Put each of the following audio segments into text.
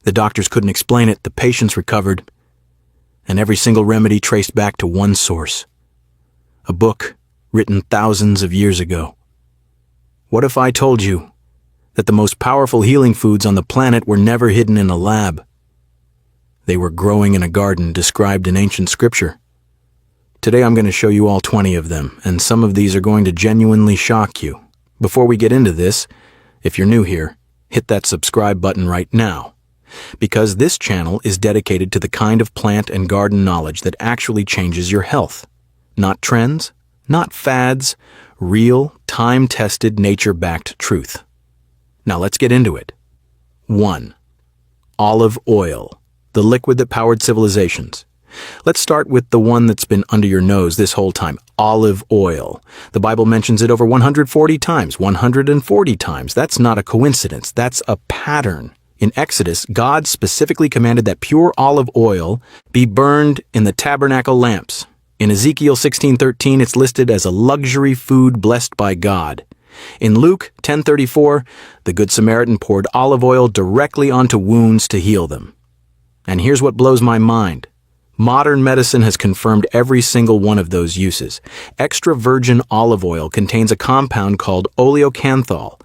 The doctors couldn't explain it, the patients recovered, and every single remedy traced back to one source. A book written thousands of years ago. What if I told you that the most powerful healing foods on the planet were never hidden in a lab? They were growing in a garden described in ancient scripture. Today I'm going to show you all 20 of them, and some of these are going to genuinely shock you. Before we get into this, if you're new here, hit that subscribe button right now, because this channel is dedicated to the kind of plant and garden knowledge that actually changes your health. Not trends, not fads, real, time-tested, nature-backed truth. Now let's get into it. 1. Olive oil, the liquid that powered civilizations. Let's start with the one that's been under your nose this whole time, olive oil. The Bible mentions it over 140 times, 140 times. That's not a coincidence, that's a pattern. In Exodus, God specifically commanded that pure olive oil be burned in the tabernacle lamps. In Ezekiel 16:13, it's listed as a luxury food blessed by God. In Luke 10:34, the Good Samaritan poured olive oil directly onto wounds to heal them. And here's what blows my mind. Modern medicine has confirmed every single one of those uses. Extra virgin olive oil contains a compound called oleocanthal.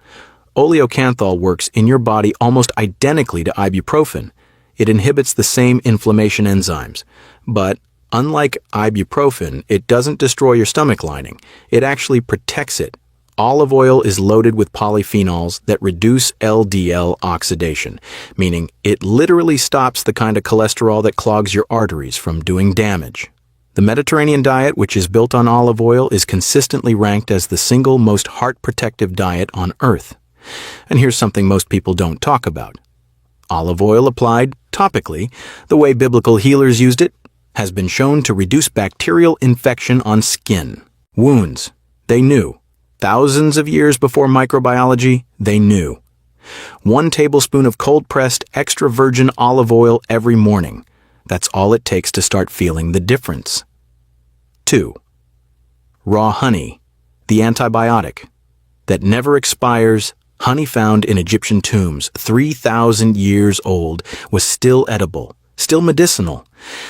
Oleocanthal works in your body almost identically to ibuprofen. It inhibits the same inflammation enzymes. But unlike ibuprofen, it doesn't destroy your stomach lining. It actually protects it. Olive oil is loaded with polyphenols that reduce LDL oxidation, meaning it literally stops the kind of cholesterol that clogs your arteries from doing damage. The Mediterranean diet, which is built on olive oil, is consistently ranked as the single most heart-protective diet on Earth. And here's something most people don't talk about. Olive oil applied topically, the way biblical healers used it, has been shown to reduce bacterial infection on skin. Wounds, they knew. Thousands of years before microbiology, they knew. 1 tablespoon of cold-pressed extra virgin olive oil every morning. That's all it takes to start feeling the difference. 2. Raw honey, the antibiotic that never expires. Honey found in Egyptian tombs, 3,000 years old, was still edible, still medicinal.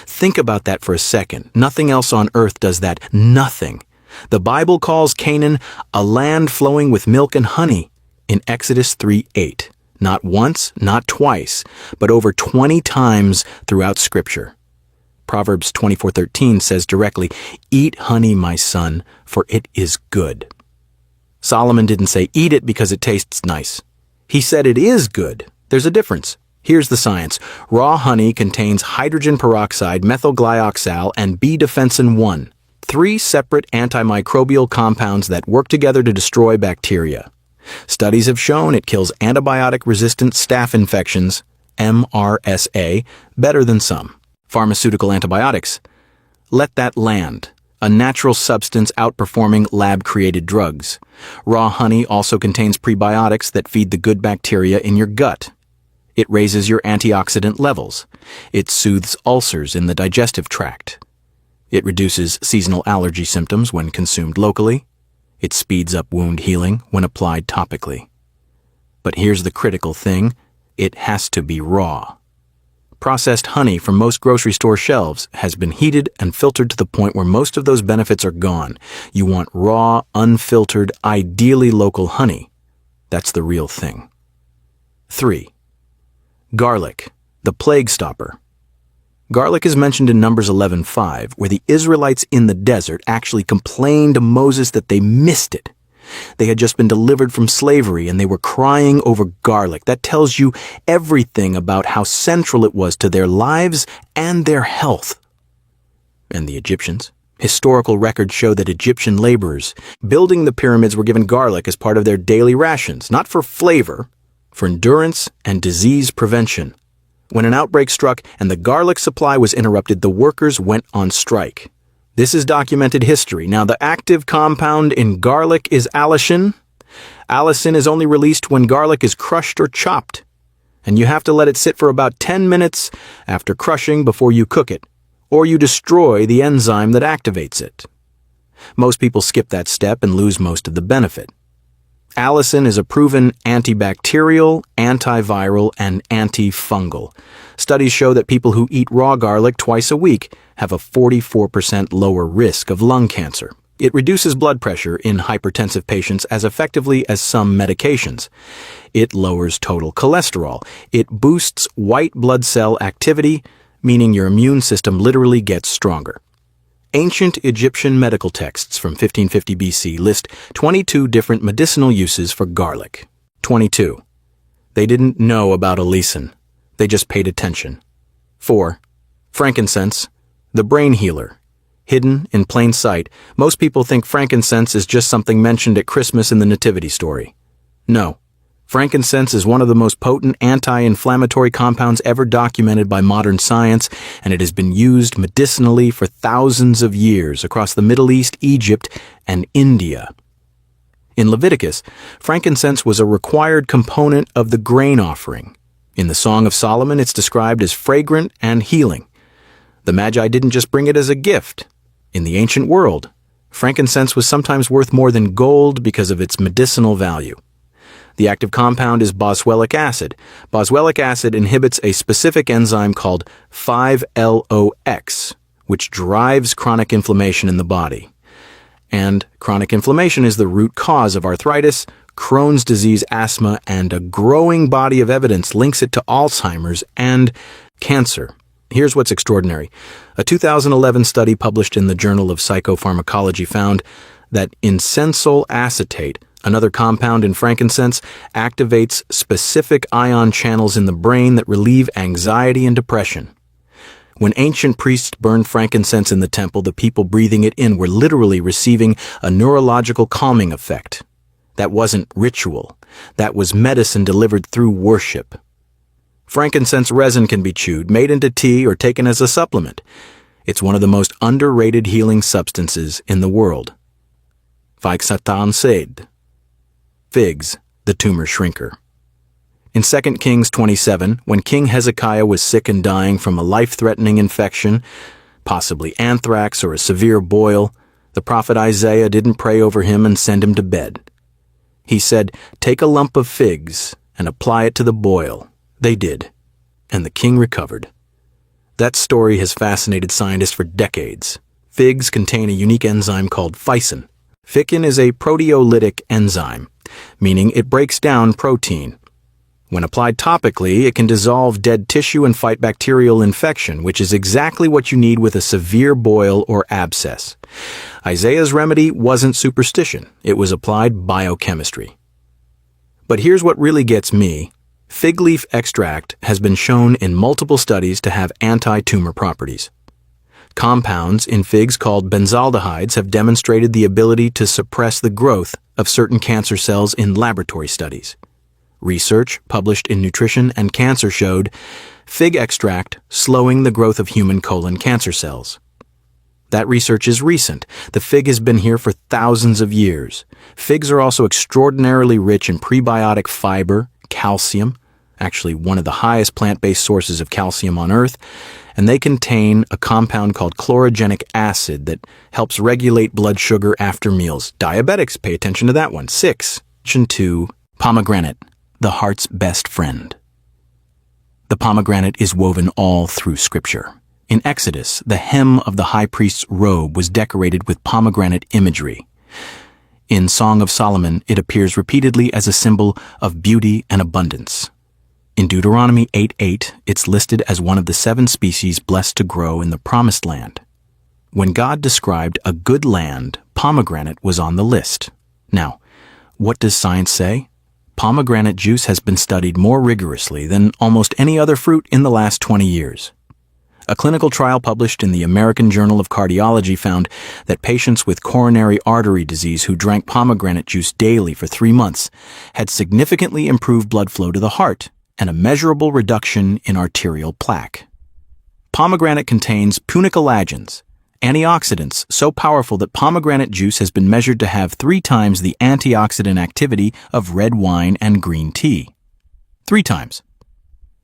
Think about that for a second. Nothing else on earth does that. Nothing. The Bible calls Canaan a land flowing with milk and honey in Exodus 3:8. Not once, not twice, but over 20 times throughout Scripture. Proverbs 24:13 says directly, "Eat honey, my son, for it is good." Solomon didn't say, "Eat it because it tastes nice." He said it is good. There's a difference. Here's the science. Raw honey contains hydrogen peroxide, methylglyoxal, and B-defensin 1. 3 separate antimicrobial compounds that work together to destroy bacteria. Studies have shown it kills antibiotic-resistant staph infections, MRSA, better than some. Pharmaceutical antibiotics. Let that land. A natural substance outperforming lab-created drugs. Raw honey also contains prebiotics that feed the good bacteria in your gut. It raises your antioxidant levels. It soothes ulcers in the digestive tract. It reduces seasonal allergy symptoms when consumed locally. It speeds up wound healing when applied topically. But here's the critical thing. It has to be raw. Processed honey from most grocery store shelves has been heated and filtered to the point where most of those benefits are gone. You want raw, unfiltered, ideally local honey. That's the real thing. 3. Garlic, the plague stopper. Garlic is mentioned in Numbers 11:5, where the Israelites in the desert actually complained to Moses that they missed it. They had just been delivered from slavery and they were crying over garlic. That tells you everything about how central it was to their lives and their health. And the Egyptians? Historical records show that Egyptian laborers building the pyramids were given garlic as part of their daily rations, not for flavor, for endurance and disease prevention. When an outbreak struck and the garlic supply was interrupted, the workers went on strike. This is documented history. Now, the active compound in garlic is allicin. Allicin is only released when garlic is crushed or chopped, and you have to let it sit for about 10 minutes after crushing before you cook it, or you destroy the enzyme that activates it. Most people skip that step and lose most of the benefit. Allicin is a proven antibacterial, antiviral, and antifungal. Studies show that people who eat raw garlic twice a week have a 44% lower risk of lung cancer. It reduces blood pressure in hypertensive patients as effectively as some medications. It lowers total cholesterol. It boosts white blood cell activity, meaning your immune system literally gets stronger. Ancient Egyptian medical texts from 1550 BC list 22 different medicinal uses for garlic. 22. They didn't know about allicin. They just paid attention. 4. Frankincense, the brain healer. Hidden in plain sight, most people think frankincense is just something mentioned at Christmas in the Nativity story. No. Frankincense is one of the most potent anti-inflammatory compounds ever documented by modern science, and it has been used medicinally for thousands of years across the Middle East, Egypt, and India. In Leviticus, frankincense was a required component of the grain offering. In the Song of Solomon, it's described as fragrant and healing. The Magi didn't just bring it as a gift. In the ancient world, frankincense was sometimes worth more than gold because of its medicinal value. The active compound is boswellic acid. Boswellic acid inhibits a specific enzyme called 5-LOX, which drives chronic inflammation in the body. And chronic inflammation is the root cause of arthritis, Crohn's disease, asthma, and a growing body of evidence links it to Alzheimer's and cancer. Here's what's extraordinary. A 2011 study published in the Journal of Psychopharmacology found that incensol acetate, another compound in frankincense, activates specific ion channels in the brain that relieve anxiety and depression. When ancient priests burned frankincense in the temple, the people breathing it in were literally receiving a neurological calming effect. That wasn't ritual. That was medicine delivered through worship. Frankincense resin can be chewed, made into tea, or taken as a supplement. It's one of the most underrated healing substances in the world. Phyxatan Seed. Figs, the tumor shrinker. In 2 Kings 27, when King Hezekiah was sick and dying from a life-threatening infection, possibly anthrax or a severe boil, the prophet Isaiah didn't pray over him and send him to bed. He said, "Take a lump of figs and apply it to the boil." They did, and the king recovered. That story has fascinated scientists for decades. Figs contain a unique enzyme called phycin. Phycin is a proteolytic enzyme, meaning it breaks down protein. When applied topically, it can dissolve dead tissue and fight bacterial infection, which is exactly what you need with a severe boil or abscess. Isaiah's remedy wasn't superstition. It was applied biochemistry. But here's what really gets me. Fig leaf extract has been shown in multiple studies to have anti-tumor properties. Compounds in figs called benzaldehydes have demonstrated the ability to suppress the growth of certain cancer cells in laboratory studies. Research published in Nutrition and Cancer showed fig extract slowing the growth of human colon cancer cells. That research is recent. The fig has been here for thousands of years. Figs are also extraordinarily rich in prebiotic fiber, calcium, actually one of the highest plant-based sources of calcium on Earth, and they contain a compound called chlorogenic acid that helps regulate blood sugar after meals. Diabetics, pay attention to that one. 6. To pomegranate, the heart's best friend. The pomegranate is woven all through Scripture. In Exodus, the hem of the high priest's robe was decorated with pomegranate imagery. In Song of Solomon, it appears repeatedly as a symbol of beauty and abundance. In Deuteronomy 8:8, it's listed as one of the 7 species blessed to grow in the Promised Land. When God described a good land, pomegranate was on the list. Now, what does science say? Pomegranate juice has been studied more rigorously than almost any other fruit in the last 20 years. A clinical trial published in the American Journal of Cardiology found that patients with coronary artery disease who drank pomegranate juice daily for 3 months had significantly improved blood flow to the heart and a measurable reduction in arterial plaque. Pomegranate contains punicalagins, antioxidants so powerful that pomegranate juice has been measured to have 3 times the antioxidant activity of red wine and green tea. 3 times.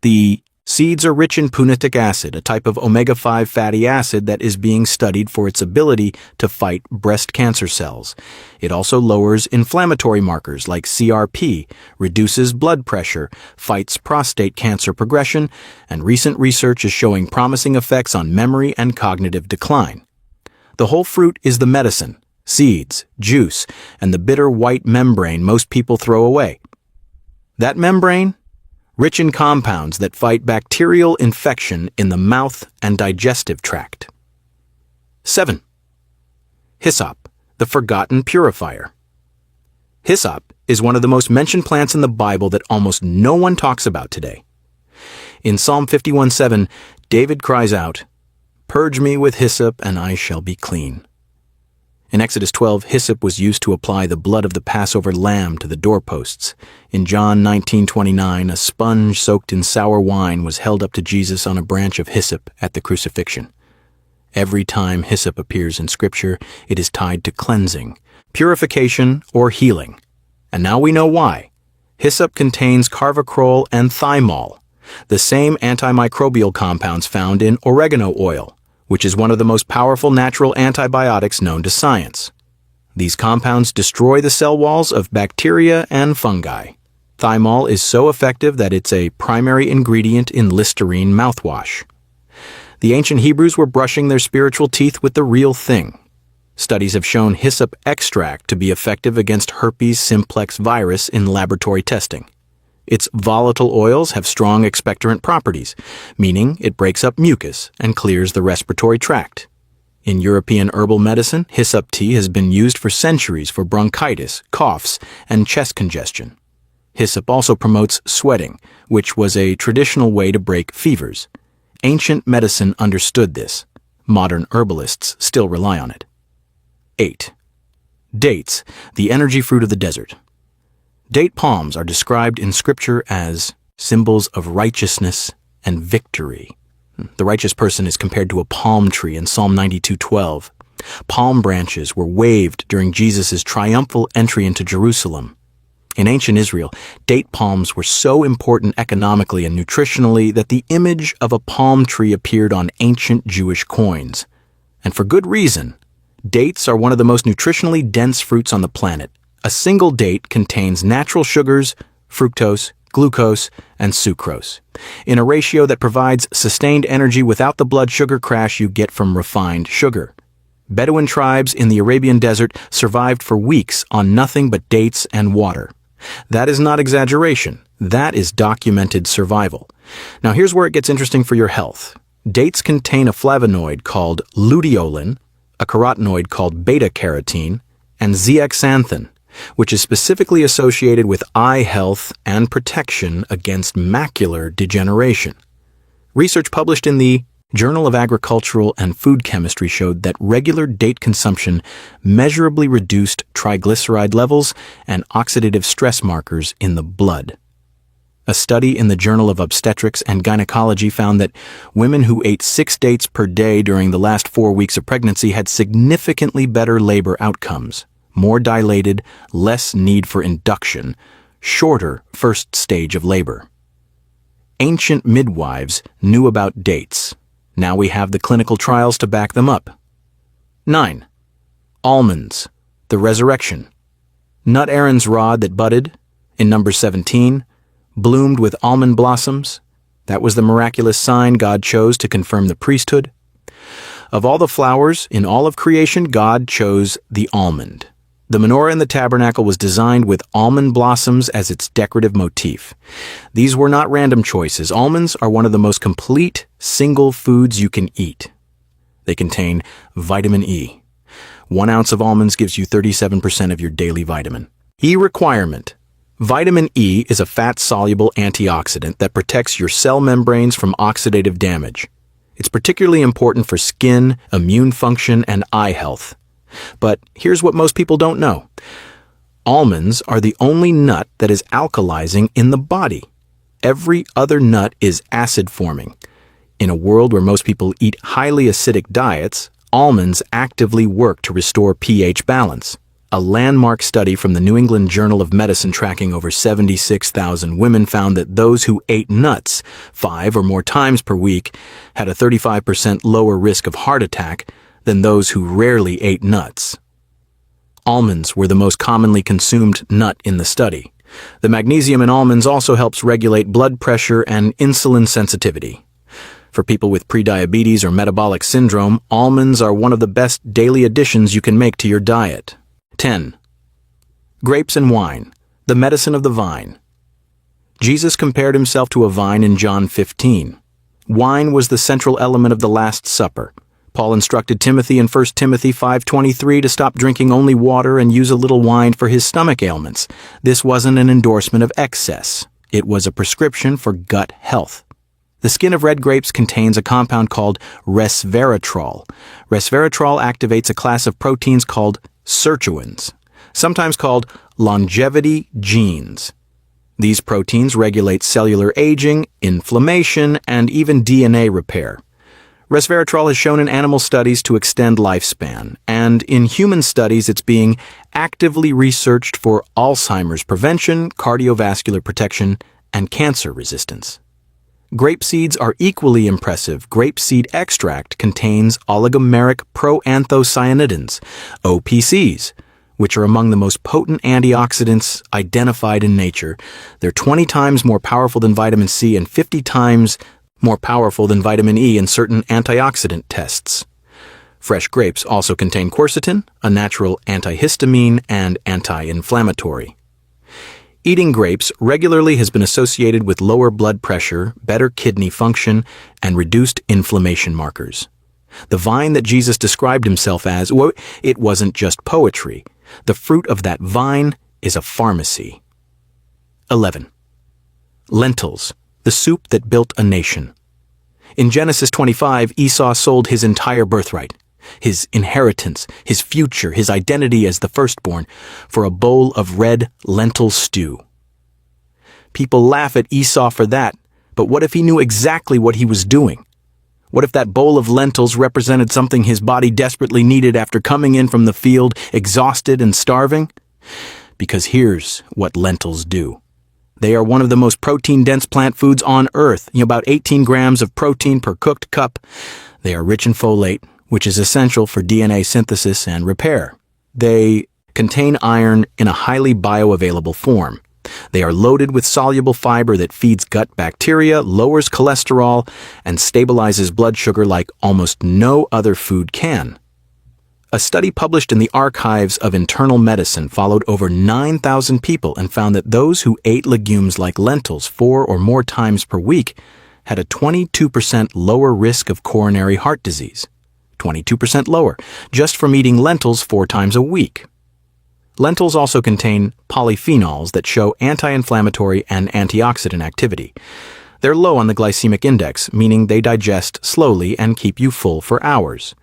The Seeds are rich in punicic acid, a type of omega-5 fatty acid that is being studied for its ability to fight breast cancer cells. It also lowers inflammatory markers like CRP, reduces blood pressure, fights prostate cancer progression, and recent research is showing promising effects on memory and cognitive decline. The whole fruit is the medicine, seeds, juice, and the bitter white membrane most people throw away. That membrane? Rich in compounds that fight bacterial infection in the mouth and digestive tract. 7. Hyssop, the forgotten purifier. Hyssop is one of the most mentioned plants in the Bible that almost no one talks about today. In Psalm 51:7, David cries out, "Purge me with hyssop, and I shall be clean." In Exodus 12, hyssop was used to apply the blood of the Passover lamb to the doorposts. In John 19:29, a sponge soaked in sour wine was held up to Jesus on a branch of hyssop at the crucifixion. Every time hyssop appears in Scripture, it is tied to cleansing, purification, or healing. And now we know why. Hyssop contains carvacrol and thymol, the same antimicrobial compounds found in oregano oil, which is one of the most powerful natural antibiotics known to science. These compounds destroy the cell walls of bacteria and fungi. Thymol is so effective that it's a primary ingredient in Listerine mouthwash. The ancient Hebrews were brushing their spiritual teeth with the real thing. Studies have shown hyssop extract to be effective against herpes simplex virus in laboratory testing. Its volatile oils have strong expectorant properties, meaning it breaks up mucus and clears the respiratory tract. In European herbal medicine, hyssop tea has been used for centuries for bronchitis, coughs, and chest congestion. Hyssop also promotes sweating, which was a traditional way to break fevers. Ancient medicine understood this. Modern herbalists still rely on it. 8. Dates, the energy fruit of the desert. Date palms are described in Scripture as symbols of righteousness and victory. The righteous person is compared to a palm tree in Psalm 92:12. Palm branches were waved during Jesus' triumphal entry into Jerusalem. In ancient Israel, date palms were so important economically and nutritionally that the image of a palm tree appeared on ancient Jewish coins. And for good reason. Dates are one of the most nutritionally dense fruits on the planet. A single date contains natural sugars, fructose, glucose, and sucrose, in a ratio that provides sustained energy without the blood sugar crash you get from refined sugar. Bedouin tribes in the Arabian desert survived for weeks on nothing but dates and water. That is not exaggeration. That is documented survival. Now here's where it gets interesting for your health. Dates contain a flavonoid called luteolin, a carotenoid called beta-carotene, and zeaxanthin, which is specifically associated with eye health and protection against macular degeneration. Research published in the Journal of Agricultural and Food Chemistry showed that regular date consumption measurably reduced triglyceride levels and oxidative stress markers in the blood. A study in the Journal of Obstetrics and Gynecology found that women who ate 6 dates per day during the last 4 weeks of pregnancy had significantly better labor outcomes. More dilated, less need for induction, shorter first stage of labor. Ancient midwives knew about dates. Now we have the clinical trials to back them up. 9. Almonds, the resurrection. Nut Aaron's rod that budded, in Numbers 17, bloomed with almond blossoms. That was the miraculous sign God chose to confirm the priesthood. Of all the flowers in all of creation, God chose the almond. The menorah in the tabernacle was designed with almond blossoms as its decorative motif. These were not random choices. Almonds are one of the most complete single foods you can eat. They contain vitamin E. 1 ounce of almonds gives you 37% of your daily vitamin. E requirement. Vitamin E is a fat-soluble antioxidant that protects your cell membranes from oxidative damage. It's particularly important for skin, immune function, and eye health. But here's what most people don't know. Almonds are the only nut that is alkalizing in the body. Every other nut is acid-forming. In a world where most people eat highly acidic diets, almonds actively work to restore pH balance. A landmark study from the New England Journal of Medicine tracking over 76,000 women found that those who ate nuts 5 or more times per week had a 35% lower risk of heart attack than those who rarely ate nuts. Almonds were the most commonly consumed nut in the study. The magnesium in almonds also helps regulate blood pressure and insulin sensitivity. For people with prediabetes or metabolic syndrome, almonds are one of the best daily additions you can make to your diet. 10. Grapes and wine, the medicine of the vine. Jesus compared himself to a vine in John 15. Wine was the central element of the Last Supper. Paul instructed Timothy in 1 Timothy 5:23 to stop drinking only water and use a little wine for his stomach ailments. This wasn't an endorsement of excess. It was a prescription for gut health. The skin of red grapes contains a compound called resveratrol. Resveratrol activates a class of proteins called sirtuins, sometimes called longevity genes. These proteins regulate cellular aging, inflammation, and even DNA repair. Resveratrol is shown in animal studies to extend lifespan, and in human studies it's being actively researched for Alzheimer's prevention, cardiovascular protection, and cancer resistance. Grape seeds are equally impressive. Grapeseed extract contains oligomeric proanthocyanidins, OPCs, which are among the most potent antioxidants identified in nature. They're 20 times more powerful than vitamin C and 50 times more powerful than vitamin E in certain antioxidant tests. Fresh grapes also contain quercetin, a natural antihistamine and anti-inflammatory. Eating grapes regularly has been associated with lower blood pressure, better kidney function, and reduced inflammation markers. The vine that Jesus described himself as, well, it wasn't just poetry. The fruit of that vine is a pharmacy. 11. Lentils, the soup that built a nation. In Genesis 25, Esau sold his entire birthright, his inheritance, his future, his identity as the firstborn, for a bowl of red lentil stew. People laugh at Esau for that, but what if he knew exactly what he was doing? What if that bowl of lentils represented something his body desperately needed after coming in from the field, exhausted and starving? Because here's what lentils do. They are one of the most protein-dense plant foods on Earth, about 18 grams of protein per cooked cup. They are rich in folate, which is essential for DNA synthesis and repair. They contain iron in a highly bioavailable form. They are loaded with soluble fiber that feeds gut bacteria, lowers cholesterol, and stabilizes blood sugar like almost no other food can. A study published in the Archives of Internal Medicine followed over 9,000 people and found that those who ate legumes like lentils 4 or more times per week had a 22% lower risk of coronary heart disease. 22% lower, just from eating lentils 4 times a week. Lentils also contain polyphenols that show anti-inflammatory and antioxidant activity. They're low on the glycemic index, meaning they digest slowly and keep you full for hours.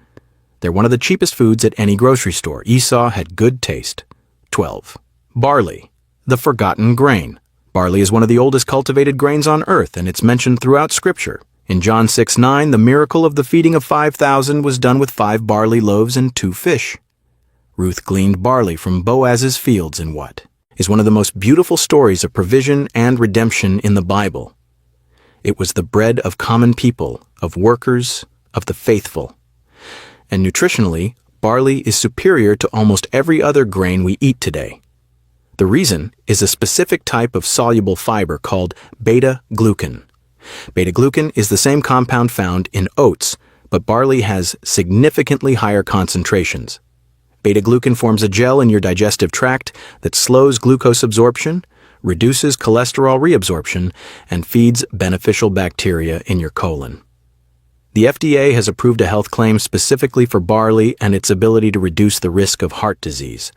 They're one of the cheapest foods at any grocery store. Esau had good taste. 12. Barley, the forgotten grain. Barley is one of the oldest cultivated grains on earth, and it's mentioned throughout Scripture. In John 6:9, the miracle of the feeding of 5,000 was done with 5 barley loaves and 2 fish. Ruth gleaned barley from Boaz's fields in what is one of the most beautiful stories of provision and redemption in the Bible. It was the bread of common people, of workers, of the faithful. And nutritionally, barley is superior to almost every other grain we eat today. The reason is a specific type of soluble fiber called beta-glucan. Beta-glucan is the same compound found in oats, but barley has significantly higher concentrations. Beta-glucan forms a gel in your digestive tract that slows glucose absorption, reduces cholesterol reabsorption, and feeds beneficial bacteria in your colon. The FDA has approved a health claim specifically for barley and its ability to reduce the risk of heart disease.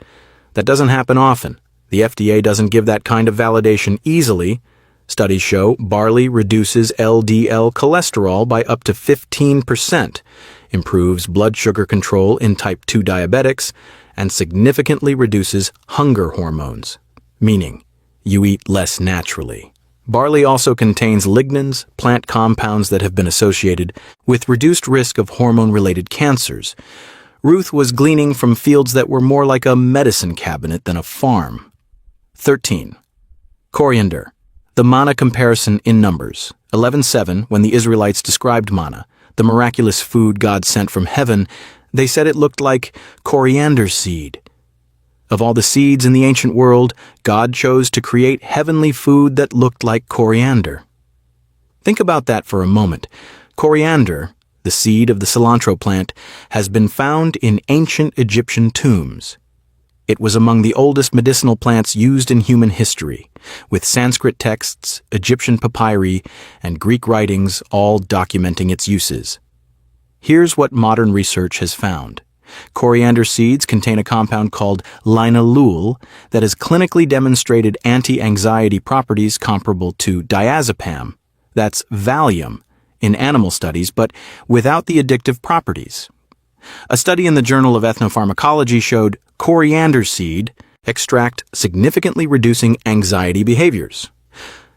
That doesn't happen often. The FDA doesn't give that kind of validation easily. Studies show barley reduces LDL cholesterol by up to 15%, improves blood sugar control in type 2 diabetics, and significantly reduces hunger hormones, meaning you eat less naturally. Barley also contains lignans, plant compounds that have been associated with reduced risk of hormone-related cancers. Ruth was gleaning from fields that were more like a medicine cabinet than a farm. 13. Coriander. The manna comparison in Numbers 11:7, when the Israelites described manna, the miraculous food God sent from heaven, they said it looked like coriander seed. Of all the seeds in the ancient world, God chose to create heavenly food that looked like coriander. Think about that for a moment. Coriander, the seed of the cilantro plant, has been found in ancient Egyptian tombs. It was among the oldest medicinal plants used in human history, with Sanskrit texts, Egyptian papyri, and Greek writings all documenting its uses. Here's what modern research has found. Coriander seeds contain a compound called linalool that has clinically demonstrated anti-anxiety properties comparable to diazepam, that's Valium, in animal studies, but without the addictive properties. A study in the Journal of Ethnopharmacology showed coriander seed extract significantly reducing anxiety behaviors.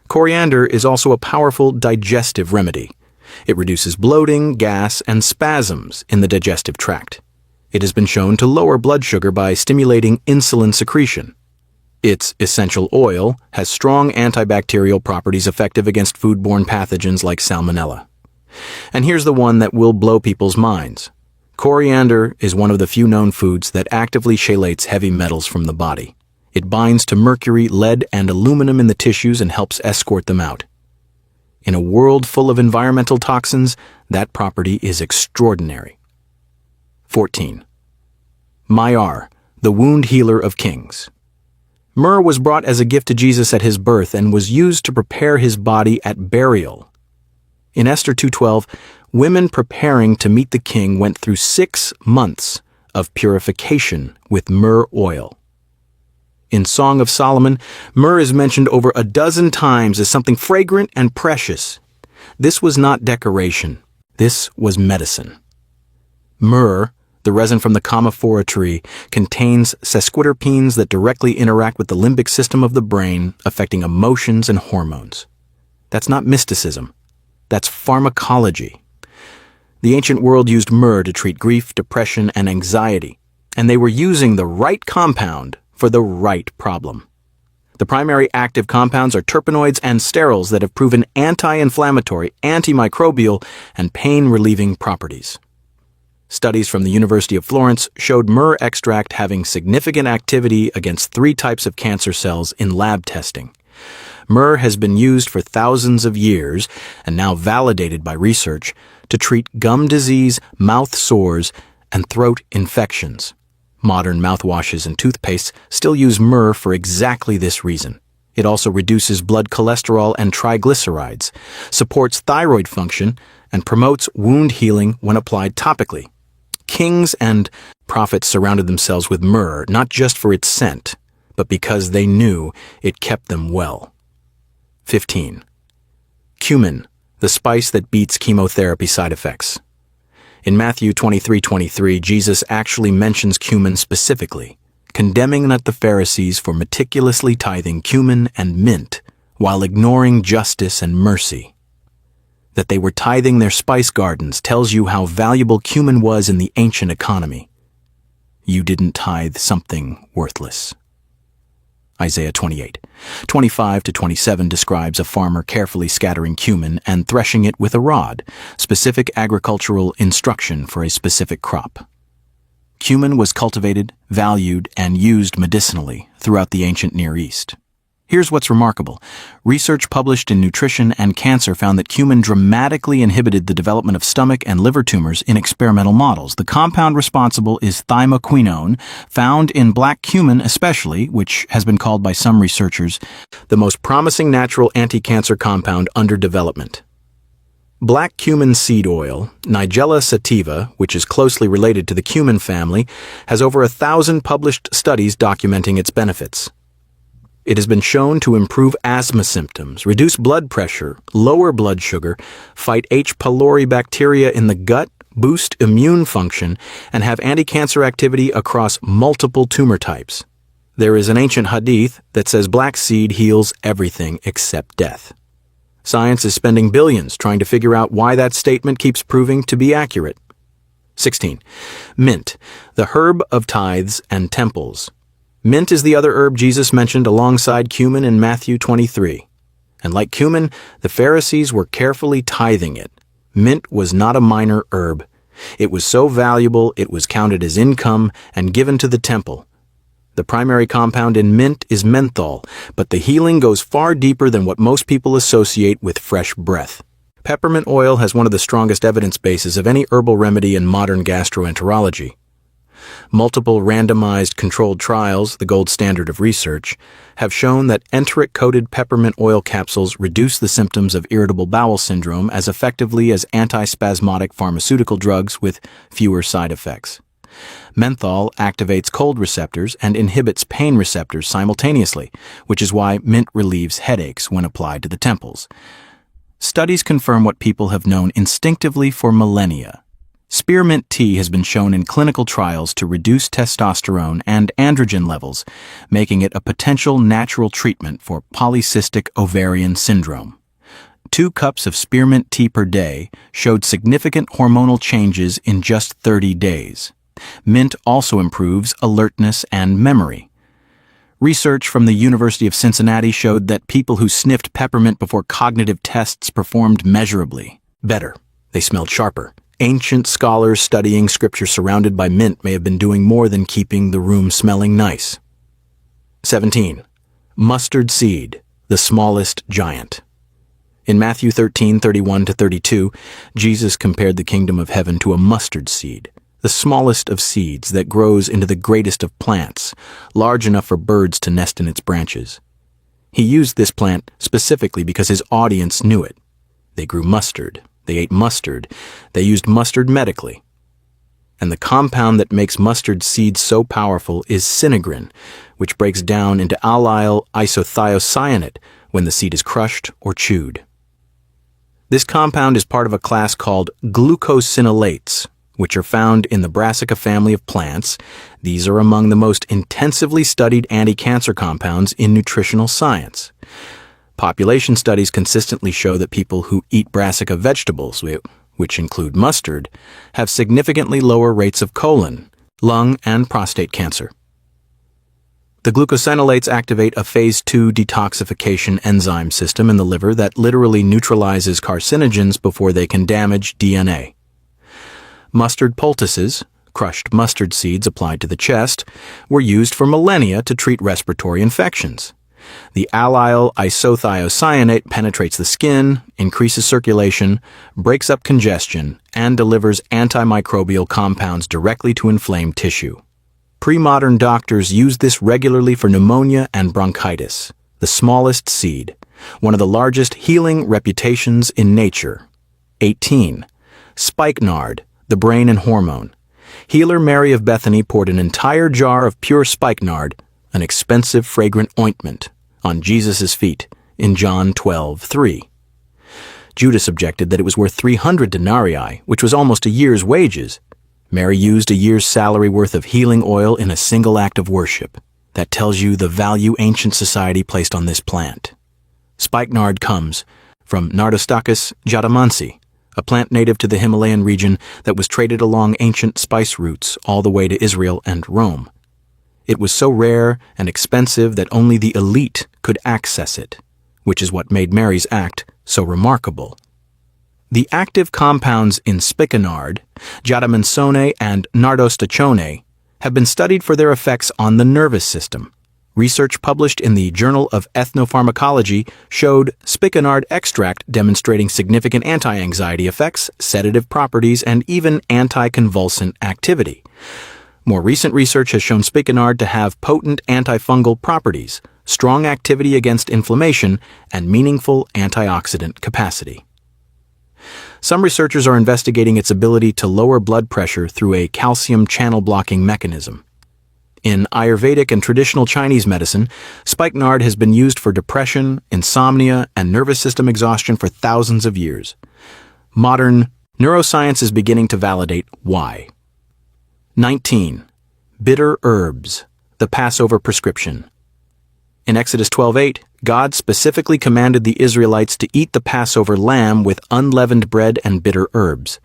Coriander is also a powerful digestive remedy. It reduces bloating, gas, and spasms in the digestive tract. It has been shown to lower blood sugar by stimulating insulin secretion. Its essential oil has strong antibacterial properties effective against foodborne pathogens like Salmonella. And here's the one that will blow people's minds. Coriander is one of the few known foods that actively chelates heavy metals from the body. It binds to mercury, lead, and aluminum in the tissues and helps escort them out. In a world full of environmental toxins, that property is extraordinary. 14. Myrrh, the wound healer of kings. Myrrh was brought as a gift to Jesus at his birth and was used to prepare his body at burial. In Esther 2:12, women preparing to meet the king went through 6 months of purification with myrrh oil. In Song of Solomon, myrrh is mentioned over a dozen times as something fragrant and precious. This was not decoration. This was medicine. Myrrh, the resin from the Commiphora tree, contains sesquiterpenes that directly interact with the limbic system of the brain, affecting emotions and hormones. That's not mysticism. That's pharmacology. The ancient world used myrrh to treat grief, depression, and anxiety, and they were using the right compound for the right problem. The primary active compounds are terpenoids and sterols that have proven anti-inflammatory, antimicrobial, and pain-relieving properties. Studies from the University of Florence showed myrrh extract having significant activity against 3 types of cancer cells in lab testing. Myrrh has been used for thousands of years, and now validated by research, to treat gum disease, mouth sores, and throat infections. Modern mouthwashes and toothpastes still use myrrh for exactly this reason. It also reduces blood cholesterol and triglycerides, supports thyroid function, and promotes wound healing when applied topically. Kings and prophets surrounded themselves with myrrh not just for its scent, but because they knew it kept them well. 15. Cumin, the spice that beats chemotherapy side effects. In Matthew 23:23, Jesus actually mentions cumin specifically, condemning the Pharisees for meticulously tithing cumin and mint while ignoring justice and mercy. That they were tithing their spice gardens tells you how valuable cumin was in the ancient economy. You didn't tithe something worthless. Isaiah 28:25-27 describes a farmer carefully scattering cumin and threshing it with a rod, specific agricultural instruction for a specific crop. Cumin was cultivated, valued, and used medicinally throughout the ancient Near East. Here's what's remarkable. Research published in Nutrition and Cancer found that cumin dramatically inhibited the development of stomach and liver tumors in experimental models. The compound responsible is thymoquinone, found in black cumin especially, which has been called by some researchers the most promising natural anti-cancer compound under development. Black cumin seed oil, Nigella sativa, which is closely related to the cumin family, has over 1,000 published studies documenting its benefits. It has been shown to improve asthma symptoms, reduce blood pressure, lower blood sugar, fight H. pylori bacteria in the gut, boost immune function, and have anti-cancer activity across multiple tumor types. There is an ancient hadith that says black seed heals everything except death. Science is spending billions trying to figure out why that statement keeps proving to be accurate. 16. Mint, the herb of tithes and temples. Mint is the other herb Jesus mentioned alongside cumin in Matthew 23. And like cumin, the Pharisees were carefully tithing it. Mint was not a minor herb. It was so valuable it was counted as income and given to the temple. The primary compound in mint is menthol, but the healing goes far deeper than what most people associate with fresh breath. Peppermint oil has one of the strongest evidence bases of any herbal remedy in modern gastroenterology. Multiple randomized controlled trials, the gold standard of research, have shown that enteric-coated peppermint oil capsules reduce the symptoms of irritable bowel syndrome as effectively as antispasmodic pharmaceutical drugs with fewer side effects. Menthol activates cold receptors and inhibits pain receptors simultaneously, which is why mint relieves headaches when applied to the temples. Studies confirm what people have known instinctively for millennia. Spearmint tea has been shown in clinical trials to reduce testosterone and androgen levels, making it a potential natural treatment for polycystic ovarian syndrome. 2 cups of spearmint tea per day showed significant hormonal changes in just 30 days. Mint also improves alertness and memory. Research from the University of Cincinnati showed that people who sniffed peppermint before cognitive tests performed measurably better. They smelled sharper. Ancient scholars studying scripture surrounded by mint may have been doing more than keeping the room smelling nice. 17. Mustard seed, the smallest giant. In Matthew 13:31-32, Jesus compared the kingdom of heaven to a mustard seed, the smallest of seeds that grows into the greatest of plants, large enough for birds to nest in its branches. He used this plant specifically because his audience knew it. They grew mustard. They ate mustard. They used mustard medically. And the compound that makes mustard seeds so powerful is sinigrin, which breaks down into allyl isothiocyanate when the seed is crushed or chewed. This compound is part of a class called glucosinolates, which are found in the Brassica family of plants. These are among the most intensively studied anti-cancer compounds in nutritional science. Population studies consistently show that people who eat Brassica vegetables, which include mustard, have significantly lower rates of colon, lung, and prostate cancer. The glucosinolates activate a phase 2 detoxification enzyme system in the liver that literally neutralizes carcinogens before they can damage DNA. Mustard poultices, crushed mustard seeds applied to the chest, were used for millennia to treat respiratory infections. The allyl isothiocyanate penetrates the skin, increases circulation, breaks up congestion, and delivers antimicrobial compounds directly to inflamed tissue. Pre-modern doctors use this regularly for pneumonia and bronchitis, the smallest seed, one of the largest healing reputations in nature. 18. Spikenard, the brain and hormone. Healer Mary of Bethany poured an entire jar of pure spikenard, an expensive fragrant ointment, on Jesus' feet in John 12:3. Judas objected that it was worth 300 denarii, which was almost a year's wages. Mary used a year's salary worth of healing oil in a single act of worship. That tells you the value ancient society placed on this plant. Spikenard comes from Nardostachys jatamansi, a plant native to the Himalayan region that was traded along ancient spice routes all the way to Israel and Rome. It was so rare and expensive that only the elite could access it, which is what made Mary's act so remarkable. The active compounds in spikenard, jatamansone and nardostachone, have been studied for their effects on the nervous system. Research published in the Journal of Ethnopharmacology showed spikenard extract demonstrating significant anti-anxiety effects, sedative properties, and even anticonvulsant activity. More recent research has shown spikenard to have potent antifungal properties, strong activity against inflammation, and meaningful antioxidant capacity. Some researchers are investigating its ability to lower blood pressure through a calcium channel blocking mechanism. In Ayurvedic and traditional Chinese medicine, spikenard has been used for depression, insomnia, and nervous system exhaustion for thousands of years. Modern neuroscience is beginning to validate why. 19. Bitter herbs, the Passover prescription. In Exodus 12:8, God specifically commanded the Israelites to eat the Passover lamb with unleavened bread and bitter herbs.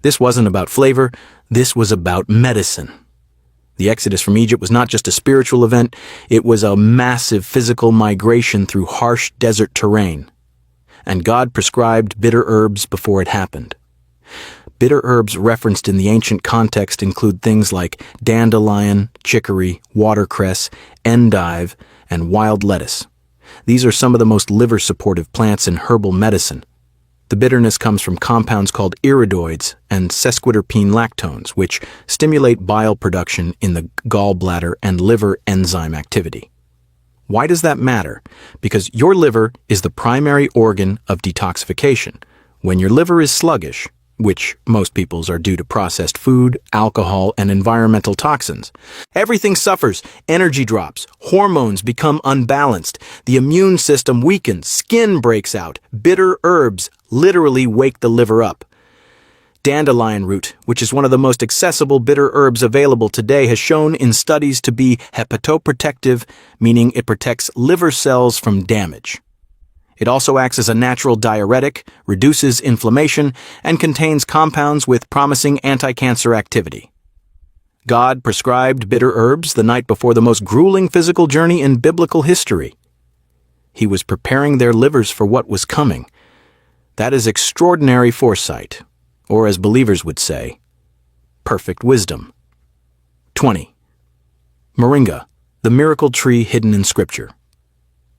This wasn't about flavor, this was about medicine. The Exodus from Egypt was not just a spiritual event, it was a massive physical migration through harsh desert terrain. And God prescribed bitter herbs before it happened. Bitter herbs referenced in the ancient context include things like dandelion, chicory, watercress, endive, and wild lettuce. These are some of the most liver-supportive plants in herbal medicine. The bitterness comes from compounds called iridoids and sesquiterpene lactones, which stimulate bile production in the gallbladder and liver enzyme activity. Why does that matter? Because your liver is the primary organ of detoxification. When your liver is sluggish, which most people's are due to processed food, alcohol, and environmental toxins, everything suffers, energy drops, hormones become unbalanced, the immune system weakens, skin breaks out, bitter herbs literally wake the liver up. Dandelion root, which is one of the most accessible bitter herbs available today, has shown in studies to be hepatoprotective, meaning it protects liver cells from damage. It also acts as a natural diuretic, reduces inflammation, and contains compounds with promising anti-cancer activity. God prescribed bitter herbs the night before the most grueling physical journey in biblical history. He was preparing their livers for what was coming. That is extraordinary foresight, or as believers would say, perfect wisdom. 20. Moringa, the miracle tree hidden in Scripture.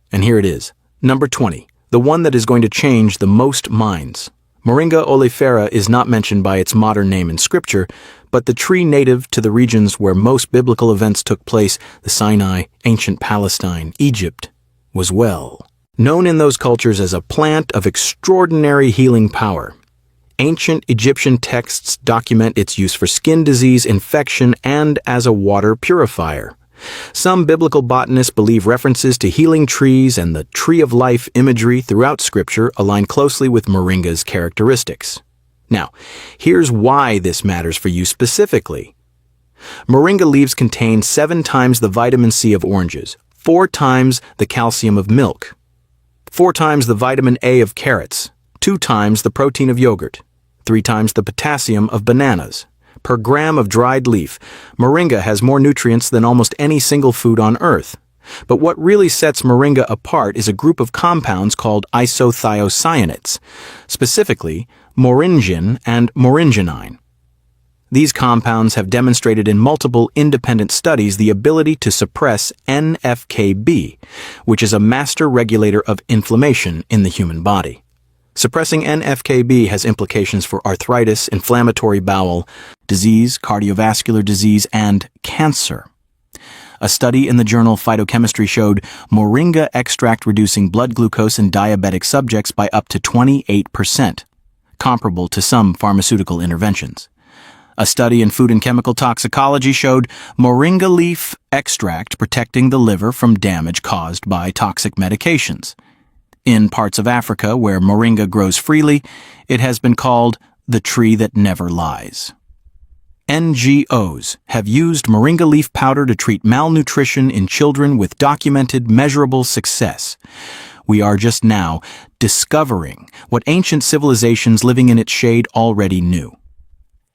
And here it is. Number 20, the one that is going to change the most minds. Moringa oleifera is not mentioned by its modern name in Scripture, but the tree native to the regions where most biblical events took place, the Sinai, ancient Palestine, Egypt, was well known in those cultures as a plant of extraordinary healing power. Ancient Egyptian texts document its use for skin disease, infection, and as a water purifier. Some biblical botanists believe references to healing trees and the tree of life imagery throughout Scripture align closely with moringa's characteristics. Now, here's why this matters for you specifically. Moringa leaves contain 7 times the vitamin C of oranges, 4 times the calcium of milk, 4 times the vitamin A of carrots, 2 times the protein of yogurt, 3 times the potassium of bananas. Per gram of dried leaf, moringa has more nutrients than almost any single food on Earth. But what really sets moringa apart is a group of compounds called isothiocyanates, specifically moringin and moringinine. These compounds have demonstrated in multiple independent studies the ability to suppress NF-κB, which is a master regulator of inflammation in the human body. Suppressing NF-κB has implications for arthritis, inflammatory bowel disease, cardiovascular disease, and cancer. A study in the journal Phytochemistry showed moringa extract reducing blood glucose in diabetic subjects by up to 28%, comparable to some pharmaceutical interventions. A study in food and chemical toxicology showed moringa leaf extract protecting the liver from damage caused by toxic medications. In parts of Africa where moringa grows freely, it has been called the tree that never lies. NGOs have used moringa leaf powder to treat malnutrition in children with documented, measurable success. We are just now discovering what ancient civilizations living in its shade already knew.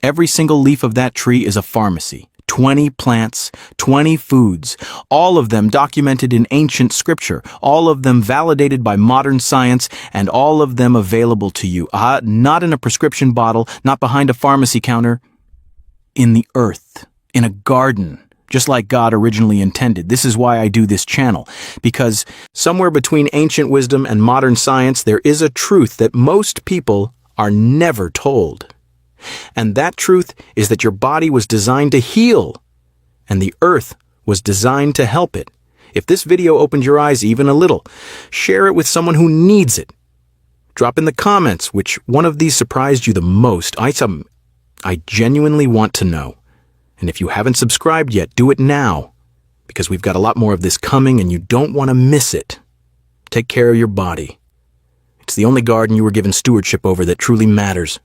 Every single leaf of that tree is a pharmacy. 20 plants, 20 foods, all of them documented in ancient scripture, all of them validated by modern science, and all of them available to you. Not in a prescription bottle, not behind a pharmacy counter, in the earth, in a garden, just like God originally intended. This is why I do this channel, because somewhere between ancient wisdom and modern science, there is a truth that most people are never told. And that truth is that your body was designed to heal, and the earth was designed to help it. If this video opened your eyes even a little, share it with someone who needs it. Drop in the comments which one of these surprised you the most. I genuinely want to know. And if you haven't subscribed yet, do it now, because we've got a lot more of this coming and you don't want to miss it. Take care of your body. It's the only garden you were given stewardship over that truly matters.